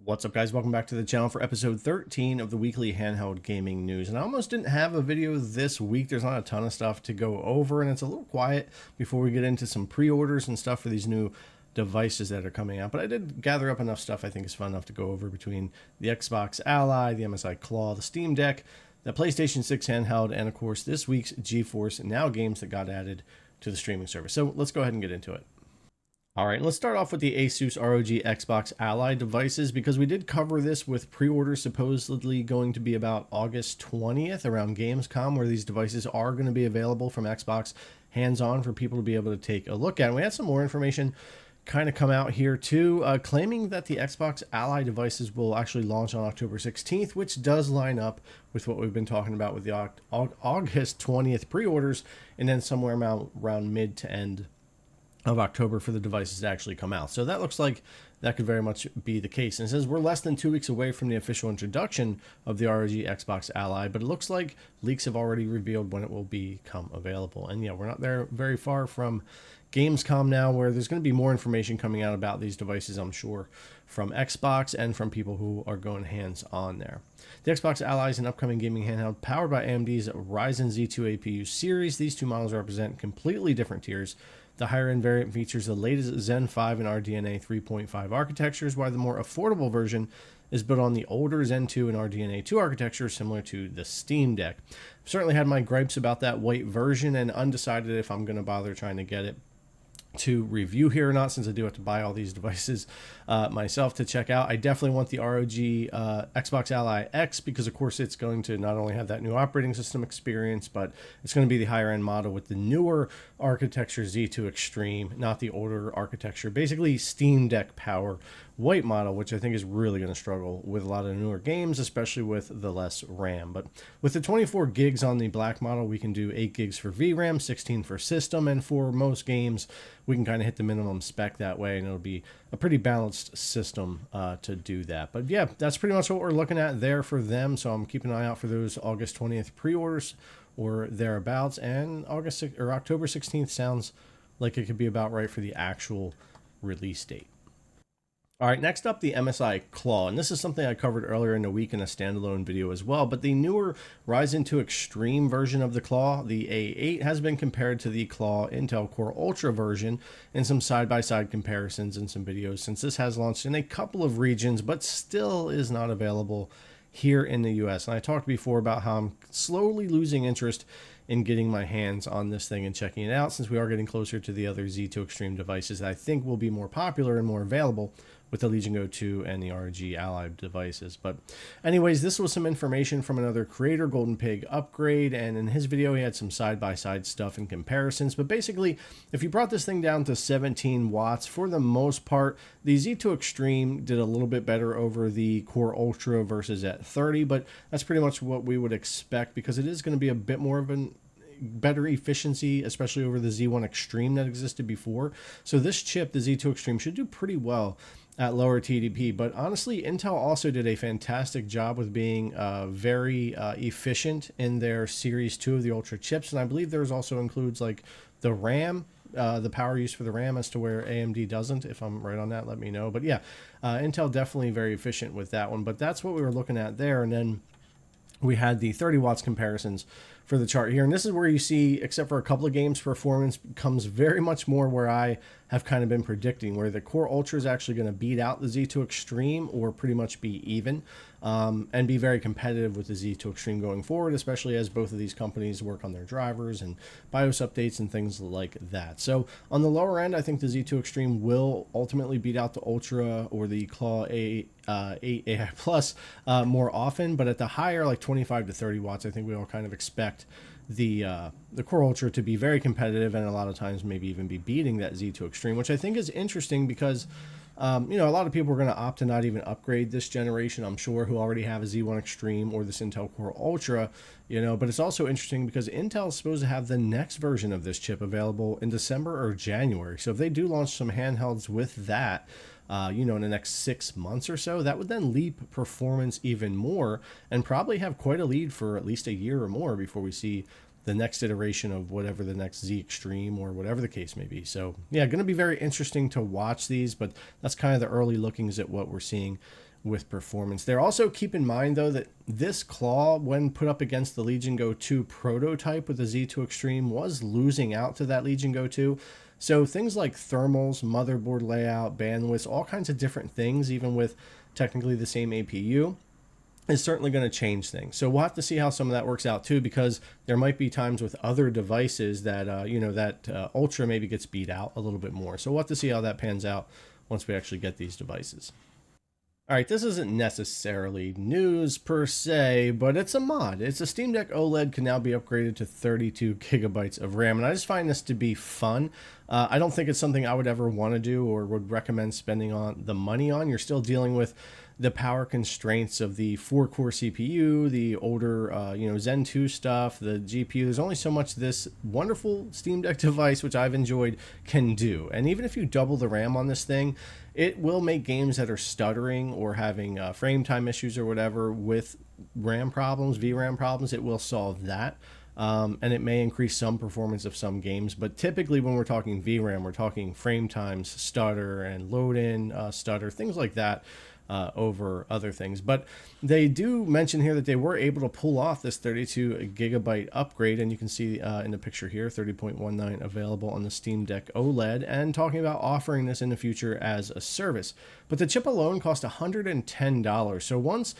What's up, guys? Welcome back to the channel for episode 13 of the weekly handheld gaming news. And I almost didn't have a video this week. There's not a ton of stuff to go over, and it's a little quiet before we get into some pre-orders and stuff for these new devices that are coming out. But I did gather up enough stuff I think is fun enough to go over between the Xbox Ally, the MSI Claw, the Steam Deck, the PlayStation 6 handheld, and of course this week's GeForce NOW games that got added to the streaming service. So let's go ahead and get into it. All right, let's start off with the ASUS ROG Xbox Ally devices, because we did cover this with pre-orders supposedly going to be about August 20th around Gamescom, where these devices are going to be available from Xbox hands-on for people to be able to take a look at. And we had some more information kind of come out here too, claiming that the Xbox Ally devices will actually launch on October 16th, which does line up with what we've been talking about with the August 20th pre-orders, and then somewhere around mid to end of October for the devices to actually come out. So that looks like that could very much be the case. And it says we're less than 2 weeks away from the official introduction of the ROG Xbox Ally, but it looks like leaks have already revealed when it will become available. And yeah, we're not there very far from Gamescom now, where there's going to be more information coming out about these devices, I'm sure, from Xbox and from people who are going hands-on there. The Xbox Ally is an upcoming gaming handheld powered by AMD's Ryzen Z2 APU series. These two models represent completely different tiers. The higher-end variant features the latest Zen 5 and RDNA 3.5 architectures, while the more affordable version is built on the older Zen 2 and RDNA 2 architecture, similar to the Steam Deck. I've certainly had my gripes about that white version and undecided if I'm going to bother trying to get it to review here or not, since I do have to buy all these devices myself to check out. I definitely want the ROG Xbox Ally X, because of course it's going to not only have that new operating system experience, but it's going to be the higher end model with the newer architecture Z2 Extreme, not the older architecture, basically Steam Deck power white model, which I think is really going to struggle with a lot of newer games, especially with the less RAM. But with the 24 gigs on the black model, we can do 8 gigs for VRAM, 16 for system, and for most games we can kind of hit the minimum spec that way, and it'll be a pretty balanced system to do that. But yeah, that's pretty much what we're looking at there for them. So I'm keeping an eye out for those August 20th pre-orders or thereabouts, and October 16th sounds like it could be about right for the actual release date. All right, next up, the MSI Claw, and this is something I covered earlier in the week in a standalone video as well, but the newer Ryzen 2 Extreme version of the Claw, the A8, has been compared to the Claw Intel Core Ultra version in some side-by-side comparisons and some videos, since this has launched in a couple of regions, but still is not available here in the US. And I talked before about how I'm slowly losing interest in getting my hands on this thing and checking it out, since we are getting closer to the other Z2 Extreme devices that I think will be more popular and more available with the Legion Go 2 and the ROG Ally devices. But anyways, this was some information from another creator, Golden Pig Upgrade, and in his video he had some side-by-side stuff and comparisons. But basically, if you brought this thing down to 17 watts, for the most part, the Z2 Extreme did a little bit better over the Core Ultra versus at 30, but that's pretty much what we would expect, because it is going to be a bit more of an better efficiency, especially over the Z1 Extreme that existed before. So this chip, the Z2 Extreme, should do pretty well at lower TDP. But honestly, Intel also did a fantastic job with being very efficient in their Series 2 of the Ultra chips, and I believe theirs also includes like the RAM, the power use for the RAM, as to where AMD doesn't. If I'm right on that, let me know. But yeah, Intel definitely very efficient with that one. But that's what we were looking at there. And then we had the 30 watts comparisons for the chart here. And this is where you see, except for a couple of games, performance becomes very much more where I have kind of been predicting, where the Core Ultra is actually going to beat out the Z2 Extreme, or pretty much be even, and be very competitive with the Z2 Extreme going forward, especially as both of these companies work on their drivers and BIOS updates and things like that. So on the lower end, I think the Z2 Extreme will ultimately beat out the Ultra or the Claw A8 AI Plus more often, but at the higher, like 25 to 30 watts, I think we all kind of expect the Core Ultra to be very competitive, and a lot of times maybe even be beating that Z2 Extreme, which I think is interesting, because you know, a lot of people are going to opt to not even upgrade this generation, I'm sure, who already have a Z1 Extreme or this Intel Core Ultra, you know. But it's also interesting because Intel is supposed to have the next version of this chip available in December or January. So if they do launch some handhelds with that, you know, in the next 6 months or so, that would then leap performance even more, and probably have quite a lead for at least a year or more before we see the next iteration of whatever the next Z Extreme or whatever the case may be. So yeah, going to be very interesting to watch these, but that's kind of the early lookings at what we're seeing with performance. There also, keep in mind though that this Claw, when put up against the Legion Go 2 prototype with the Z2 Extreme, was losing out to that Legion Go 2. So things like thermals, motherboard layout, bandwidths, all kinds of different things, even with technically the same APU, is certainly going to change things. So we'll have to see how some of that works out too, because there might be times with other devices that, Ultra maybe gets beat out a little bit more. So we'll have to see how that pans out once we actually get these devices. All right, this isn't necessarily news per se, but it's a mod. It's a Steam Deck OLED can now be upgraded to 32 gigabytes of RAM, and I just find this to be fun. I don't think it's something I would ever want to do or would recommend spending on the money on. You're still dealing with the power constraints of the 4-core CPU, the older, Zen 2 stuff, the GPU. There's only so much this wonderful Steam Deck device, which I've enjoyed, can do. And even if you double the RAM on this thing, it will make games that are stuttering or having frame time issues or whatever with RAM problems, VRAM problems, it will solve that. And it may increase some performance of some games, but typically when we're talking VRAM, we're talking frame times, stutter, and load-in stutter, things like that. Over other things. But they do mention here that they were able to pull off this 32 gigabyte upgrade, and you can see in the picture here 30.19 available on the Steam Deck OLED, and talking about offering this in the future as a service. But the chip alone cost $110. So once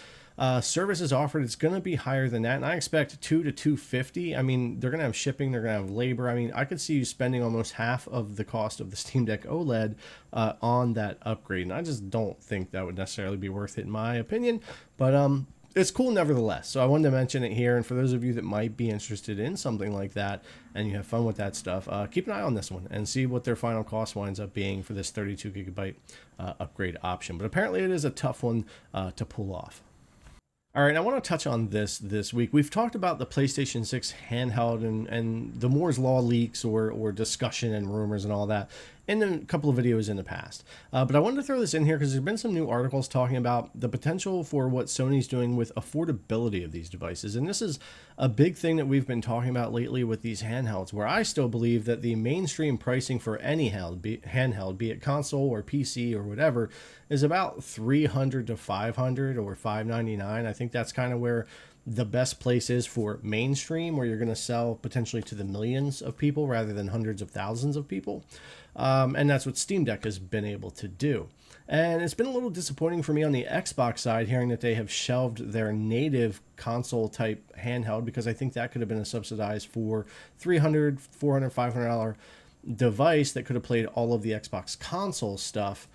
service is offered, it's going to be higher than that, and I expect $200 to $250. I mean, they're going to have shipping, they're going to have labor. I mean, I could see you spending almost half of the cost of the Steam Deck OLED on that upgrade, and I just don't think that would necessarily be worth it in my opinion, but it's cool nevertheless. So I wanted to mention it here, and for those of you that might be interested in something like that and you have fun with that stuff, keep an eye on this one and see what their final cost winds up being for this 32 gigabyte upgrade option. But apparently it is a tough one to pull off. All right, I want to touch on this week. We've talked about the PlayStation 6 handheld and the Moore's Law leaks or discussion and rumors and all that in a couple of videos in the past. But I wanted to throw this in here because there's been some new articles talking about the potential for what Sony's doing with affordability of these devices. And this is a big thing that we've been talking about lately with these handhelds, where I still believe that the mainstream pricing for any handheld, be it console or PC or whatever, is about $300 to $500 or $599. I think that's kind of where the best place is for mainstream, where you're going to sell potentially to the millions of people rather than hundreds of thousands of people. And that's what Steam Deck has been able to do. And it's been a little disappointing for me on the Xbox side, hearing that they have shelved their native console type handheld, because I think that could have been a subsidized for $300, $400, $500 device that could have played all of the Xbox console stuff.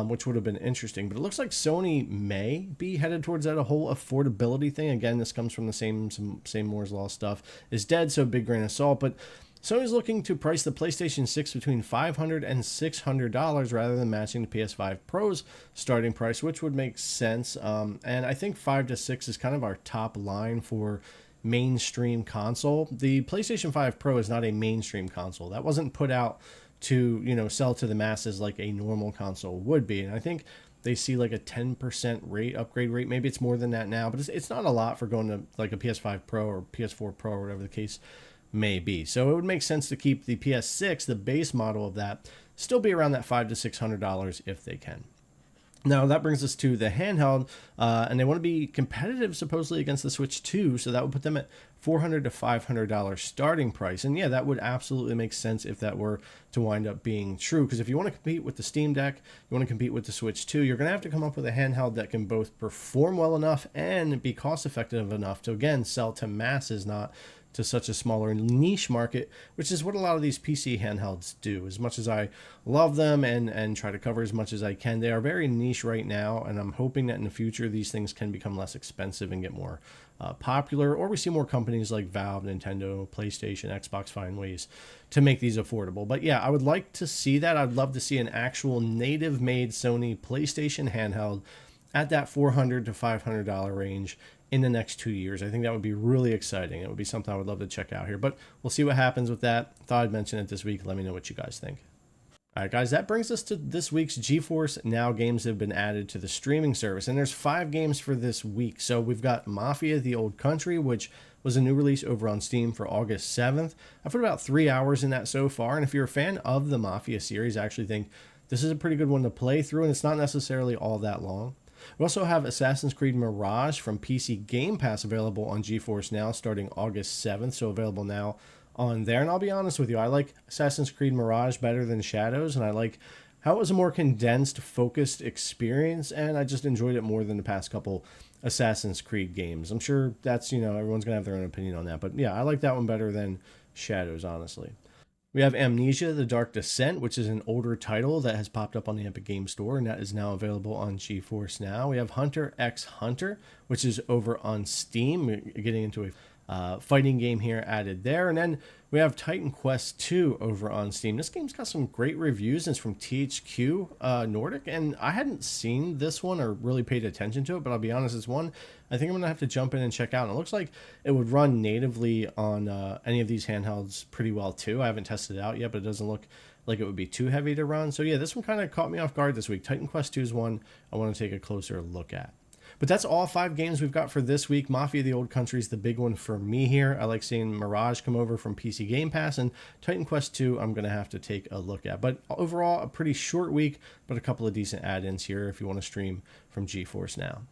Which would have been interesting. But it looks like Sony may be headed towards that whole affordability thing. Again, this comes from the same Moore's Law stuff is dead, so big grain of salt. But Sony's looking to price the PlayStation 6 between $500 and $600 rather than matching the PS5 Pro's starting price, which would make sense. And I think 5 to 6 is kind of our top line for mainstream console. The PlayStation 5 Pro is not a mainstream console. That wasn't put out to sell to the masses like a normal console would be, and I think they see like a 10% upgrade rate. Maybe it's more than that now, but it's not a lot for going to like a PS5 Pro or PS4 Pro or whatever the case may be. So it would make sense to keep the PS6, the base model of that, still be around that $500 to $600 if they can. Now, that brings us to the handheld, and they want to be competitive supposedly against the Switch 2, so that would put them at $400 to $500 starting price. And yeah, that would absolutely make sense if that were to wind up being true, because if you want to compete with the Steam Deck, you want to compete with the Switch 2, you're going to have to come up with a handheld that can both perform well enough and be cost effective enough to, again, sell to masses, not to such a smaller niche market, which is what a lot of these PC handhelds do. As much as I love them and try to cover as much as I can, they are very niche right now, and I'm hoping that in the future these things can become less expensive and get more popular, or we see more companies like Valve, Nintendo, PlayStation, Xbox find ways to make these affordable. But yeah, I would like to see that. I'd love to see an actual native made Sony PlayStation handheld at that $400 to $500 range in the next 2 years. I think that would be really exciting. It would be something I would love to check out here, but we'll see what happens with that. Thought I'd mention it this week. Let me know what you guys think. All right, guys, that brings us to this week's GeForce NOW games that have been added to the streaming service, and there's 5 games for this week. So we've got Mafia: The Old Country, which was a new release over on Steam for August 7th. I've put about 3 hours in that so far, and if you're a fan of the Mafia series, I actually think this is a pretty good one to play through, and it's not necessarily all that long. We also have Assassin's Creed Mirage from PC Game Pass available on GeForce Now starting August 7th, so available now on there. And I'll be honest with you, I like Assassin's Creed Mirage better than Shadows, and I like how it was a more condensed, focused experience, and I just enjoyed it more than the past couple Assassin's Creed games. I'm sure that's, everyone's going to have their own opinion on that, but yeah, I like that one better than Shadows, honestly. We have Amnesia: The Dark Descent, which is an older title that has popped up on the Epic Game Store, and that is now available on GeForce Now. We have Hunter x Hunter, which is over on Steam. We're getting into a fighting game here added there. And then we have Titan Quest 2 over on Steam. This game's got some great reviews. It's from THQ Nordic, and I hadn't seen this one or really paid attention to it, but I'll be honest, it's one I think I'm going to have to jump in and check out. And it looks like it would run natively on any of these handhelds pretty well too. I haven't tested it out yet, but it doesn't look like it would be too heavy to run. So yeah, this one kind of caught me off guard this week. Titan Quest 2 is one I want to take a closer look at. But that's all 5 games we've got for this week. Mafia: The Old Country is the big one for me here. I like seeing Mirage come over from PC Game Pass, and Titan Quest 2 I'm going to have to take a look at. But overall, a pretty short week, but a couple of decent add-ins here if you want to stream from GeForce Now.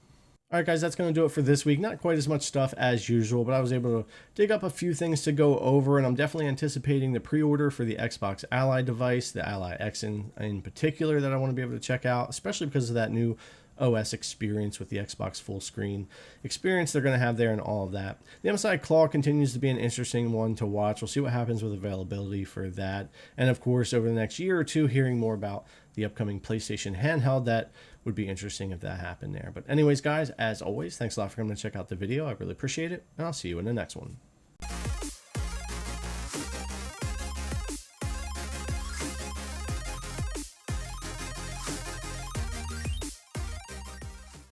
All right, guys, that's going to do it for this week. Not quite as much stuff as usual, but I was able to dig up a few things to go over, and I'm definitely anticipating the pre-order for the Xbox Ally device, the Ally X in particular, that I want to be able to check out, especially because of that new OS experience with the Xbox full screen experience they're going to have there and all of that. The MSI Claw continues to be an interesting one to watch. We'll see what happens with availability for that. And of course, over the next year or two, hearing more about the upcoming PlayStation handheld. That would be interesting if that happened there. But anyways, guys, as always, thanks a lot for coming to check out the video. I really appreciate it, and I'll see you in the next one.